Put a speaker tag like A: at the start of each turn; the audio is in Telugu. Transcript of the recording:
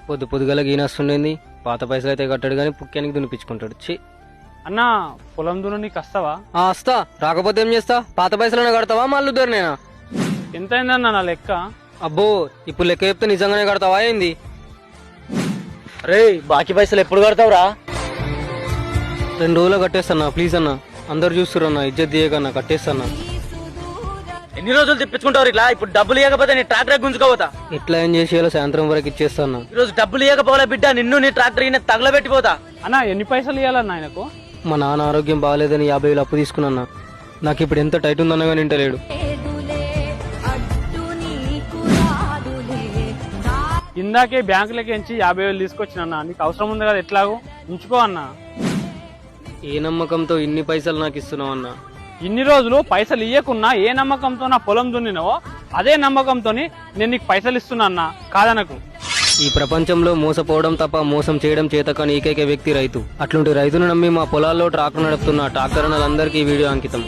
A: పొద్దు పొద్దుగల గీనొస్తుండేంది. పాత పైసలు అయితే కట్టాడు కానీ పుక్యానికి దునిపించుకుంటాడు. చి
B: అన్నా పొలం దున్న నీకు వస్తావా?
A: వస్తా, రాకపోతే ఏం చేస్తా? పాత పైసలనే కడతావా మళ్ళీ దొరినేనా?
B: ఎంత అయిందన్నా నా లెక్క?
A: అబ్బో, ఇప్పుడు లెక్క చెప్తే నిజంగానే కడతావా ఏంది?
C: రే బాకీ పైసలు ఎప్పుడు కడతావురా?
A: 2 రోజులు కట్టేస్తానా ప్లీజ్ అన్న. అందరు చూస్తురన్నా, ఇజ్జత్ తీయకన్నా, కట్టేస్తానా.
C: ఎన్ని రోజులు తెప్పించుకుంటావు ఇట్లా? ఇప్పుడు డబ్బులు ఇవ్వకపోతే నీ ట్రాక్టర్ గుంజుకోపోతా.
A: ఎట్లా ఏం చేసేయాలో సాయంత్రం వరకు ఇచ్చేస్తానా.
C: ఈ రోజు డబ్బులు ఇవ్వకపోలే బిడ్డ, నిన్ను నీ ట్రాక్టర్ తగలబెట్టిపోతా.
B: అన్నా ఎన్ని పైసలు ఇవ్వాలన్నా ఆయనకు?
A: మా నాన్న ఆరోగ్యం బాగాలేదని 50,000 అప్పు తీసుకున్నా. నాకు ఇప్పుడు ఎంత టైట్ ఉందన్నా కానీ ఇంటలేడు.
B: ఇందాకే బ్యాంకులకి ఎంచి 50,000 తీసుకొచ్చినన్నా. నీకు అవసరం ఉంది కదా, ఎట్లాగో ఉంచుకో అన్నా.
A: ఏ నమ్మకంతో ఇన్ని పైసలు నాకు ఇస్తున్నావు అన్నా?
B: ఇన్ని రోజులు పైసలు ఇయ్యకున్నా ఏ నమ్మకంతో నా పొలం దున్నినవో అదే నమ్మకంతో నేను నీకు పైసలు ఇస్తున్నా అన్నా, కాదనకు.
A: ఈ ప్రపంచంలో మోసపోవడం తప్ప మోసం చేయడం చేత కాని ఏకైక వ్యక్తి రైతు. అట్లాంటి రైతును నమ్మి మా పొలాల్లో ట్రాక్టర్ నడుపుతున్న ట్రాక్టర్ అన్నలందరికీ ఈ వీడియో అంకితం.